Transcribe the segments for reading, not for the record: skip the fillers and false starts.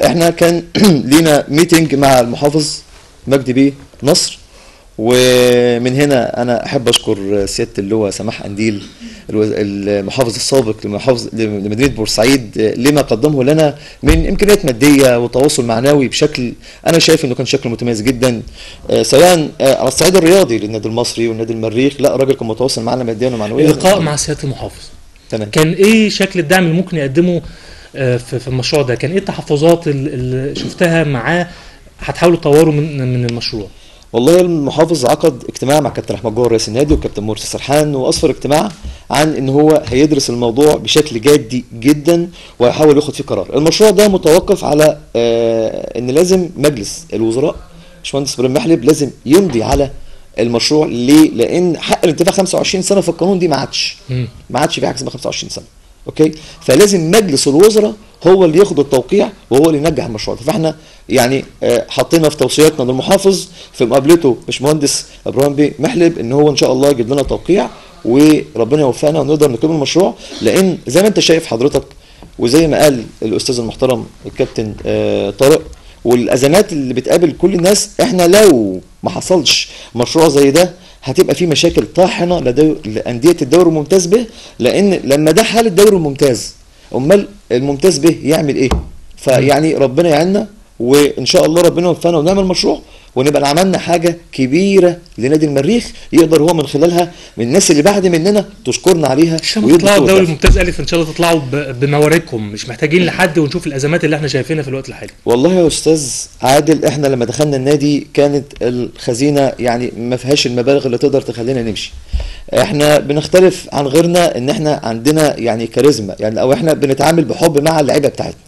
احنا كان لينا ميتنج مع المحافظ مجدي بيه نصر، ومن هنا انا احب اشكر سياده اللواء سماح قنديل المحافظ السابق لمدينه بورسعيد لما قدمه لنا من امكانيات ماديه وتواصل معنوي بشكل انا شايف انه كان شكل متميز جدا، سواء على الصعيد الرياضي للنادي المصري والنادي المريخ. لا الراجل كان متواصل معنا ماديا ومعنويا. اللقاء مع سياده المحافظ تمام. كان ايه شكل الدعم اللي ممكن يقدمه في المشروع ده؟ كان ايه التحفظات اللي شفتها معاه هتحاولوا تطوروا من المشروع؟ والله المحافظ عقد اجتماع مع كابتن احمد جوهر رئيس النادي وكابتن مرسي سرحان، واصفر اجتماع عن ان هو هيدرس الموضوع بشكل جادي جدا وهيحاول ياخد فيه قرار. المشروع ده متوقف على ان لازم مجلس الوزراء باشمهندس ابراهيم محلب لازم يمضي على المشروع. ليه؟ لان حق الانتفاع 25 سنه في القانون دي ما عادش في حاجه اسمها 25 سنه. اوكي، فلازم مجلس الوزراء هو اللي ياخد التوقيع وهو اللي ينجح المشروع ده. فاحنا يعني حطينا في توصياتنا للمحافظ في مقابلته باشمهندس ابراهيم بيه محلب ان هو ان شاء الله يجيب لنا توقيع وربنا يوفقنا ونقدر نكمل المشروع، لان زي ما انت شايف حضرتك وزي ما قال الاستاذ المحترم الكابتن طارق، والازمات اللي بتقابل كل الناس، احنا لو ما حصلش مشروع زي ده هتبقى في مشاكل طاحنه لانديه الدوري الممتاز به، لان لما ده حال الدوري الممتاز امال الممتاز به يعمل ايه؟ فيعني ربنا يعيننا وان شاء الله ربنا يوفقنا ونعمل مشروع ونبقى عملنا حاجه كبيره لنادي المريخ يقدر هو من خلالها من الناس اللي بعد مننا تشكرنا عليها. ان شاء الله تطلعوا الدوري الممتاز الف، ان شاء الله تطلعوا بمواردكم، مش محتاجين لحد ونشوف الازمات اللي احنا شايفينها في الوقت الحالي. والله يا استاذ عادل احنا لما دخلنا النادي كانت الخزينه يعني ما فيهاش المبالغ اللي تقدر تخلينا نمشي. احنا بنختلف عن غيرنا ان احنا عندنا يعني كاريزما، يعني او احنا بنتعامل بحب مع اللعيبه بتاعتنا.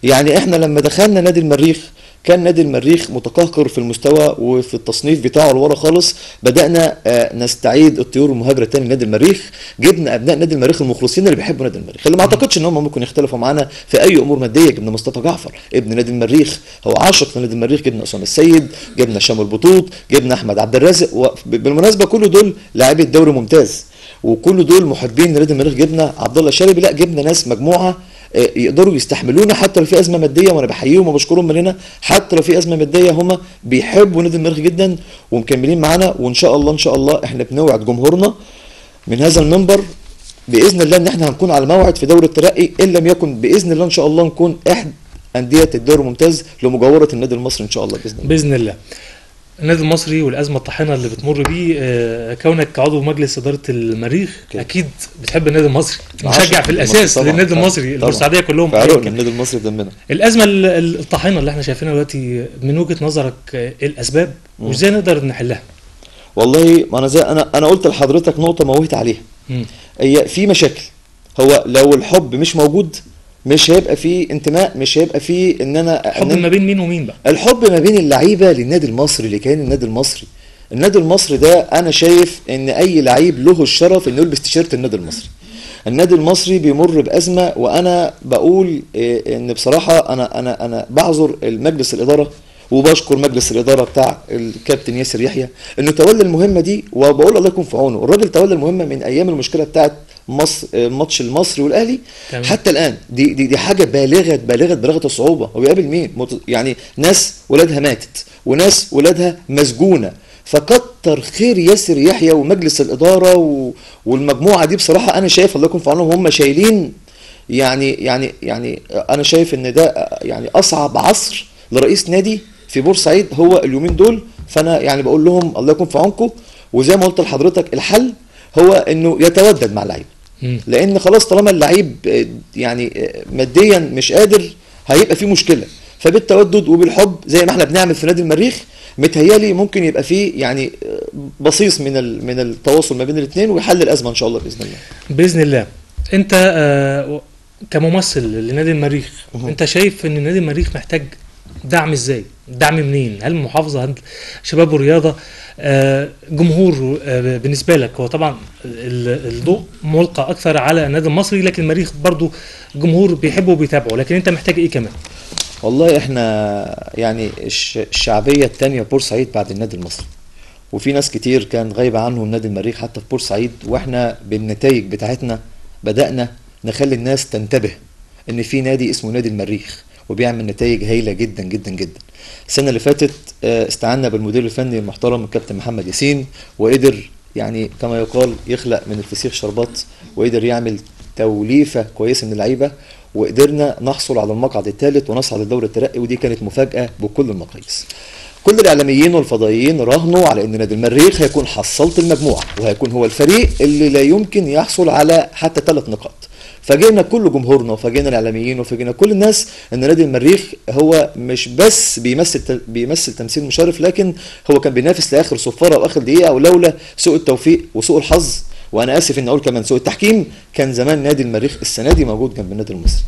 يعني احنا لما دخلنا نادي المريخ كان نادي المريخ متقهقر في المستوى وفي التصنيف بتاعه لورا خالص. بدأنا نستعيد الطيور المهاجرة تاني لنادي المريخ، جبنا ابناء نادي المريخ المخلصين اللي بيحبوا نادي المريخ، اللي ما اعتقدش ان هم ممكن يختلفوا معانا في اي امور ماديه. جبنا مصطفى جعفر ابن نادي المريخ هو عاشق لنادي المريخ، جبنا اسامه السيد، جبنا شامل بطوط، جبنا احمد عبد الرازق، بالمناسبه كل دول لاعبي الدوري ممتاز وكل دول محبين لنادي المريخ. جبنا عبد الله شلبي، لا جبنا ناس مجموعه يقدروا يستحملونا حتى لو في ازمه ماديه، وانا بحييهم وبشكرهم من هنا. حتى لو في ازمه ماديه هم بيحبوا نادي المريخ جدا ومكملين معانا، وان شاء الله ان شاء الله احنا بنوعد جمهورنا من هذا المنبر باذن الله ان احنا هنكون على موعد في دوري الترقي، ان لم يكن باذن الله ان شاء الله نكون احد انديه الدوري الممتاز لمجاوره النادي المصري ان شاء الله باذن الله. باذن الله. النادي المصري والازمه الطاحنه اللي بتمر بيه، كونك عضو مجلس اداره المريخ اكيد بتحب الناده المصري، مشجع في الاساس للنادي المصري، البورسعيديه كلهم النادي المصري دمنا. الازمه الطاحنه اللي احنا شايفينها دلوقتي من وجهه نظرك ايه الاسباب وازاي نقدر نحلها؟ والله ما انا زي انا قلت لحضرتك نقطه موهت عليها. هي في مشاكل، هو لو الحب مش موجود مش هيبقى فيه انتماء، مش هيبقى فيه ان انا الحب ما بين مين ومين بقى؟ الحب ما بين اللعيبه للنادي المصري اللي كان النادي المصري. النادي المصري ده انا شايف ان اي لعيب له الشرف انه يلبس تيشيرت النادي المصري. النادي المصري بيمر بازمه، وانا بقول ان بصراحه انا بعذر المجلس الاداره وبشكر مجلس الاداره بتاع الكابتن ياسر يحيى انه تولى المهمه دي، وبقول الله يكون في عونه. الراجل تولى المهمه من ايام المشكله بتاعت ماتش المصري والاهلي تمام. حتى الان دي حاجه بالغه الصعوبه. هو بيقابل مين؟ يعني ناس ولادها ماتت وناس ولادها مسجونه. فكتر خير ياسر يحيى ومجلس الاداره والمجموعه دي بصراحه انا شايف الله يكون في عونهم، هم شايلين يعني انا شايف ان ده يعني اصعب عصر لرئيس نادي في بورسعيد هو اليومين دول. فانا يعني بقول لهم الله يكون في عونكم، وزي ما قلت لحضرتك الحل هو انه يتودد مع اللعيب، لان خلاص طالما اللعيب يعني ماديا مش قادر هيبقى في مشكله. فبالتودد وبالحب زي ما احنا بنعمل في نادي المريخ متهيالي ممكن يبقى فيه يعني بصيص من التواصل ما بين الاثنين ويحل الازمه ان شاء الله باذن الله. باذن الله. انت كممثل لنادي المريخ انت شايف ان نادي المريخ محتاج دعم ازاي؟ دعم منين؟ هل المحافظه، هل شباب ورياضه، جمهور؟ بالنسبه لك هو طبعا الضوء ملقى اكثر على النادي المصري، لكن المريخ برضو جمهور بيحبه وبيتابعه، لكن انت محتاج ايه كمان؟ والله احنا يعني الشعبيه الثانيه بورسعيد بعد النادي المصري، وفي ناس كتير كان غايبه عنهم نادي المريخ حتى في بورسعيد، واحنا بالنتائج بتاعتنا بدانا نخلي الناس تنتبه ان في نادي اسمه نادي المريخ، وبيعمل نتائج هايله جدا جدا جدا. السنه اللي فاتت استعنا بالمدير الفني المحترم الكابتن محمد ياسين، وقدر يعني كما يقال يخلق من الفسيخ شربات، وقدر يعمل توليفه كويسه من اللعيبه، وقدرنا نحصل على المقعد الثالث ونصعد لدوري الترقي، ودي كانت مفاجاه بكل المقاييس. كل الاعلاميين والفضائيين راهنوا على ان نادي المريخ هيكون حصلت المجموعه، وهيكون هو الفريق اللي لا يمكن يحصل على حتى 3 نقاط. فاجئنا كل جمهورنا وفاجئنا الاعلاميين وفاجئنا كل الناس ان نادي المريخ هو مش بس بيمثل تمثيل مشرف، لكن هو كان بينافس لاخر صفاره واخر دقيقه، ولولا سوء التوفيق وسوء الحظ، وانا اسف ان اقول كمان سوء التحكيم، كان زمان نادي المريخ السنه دي موجود جنب النادي المصري.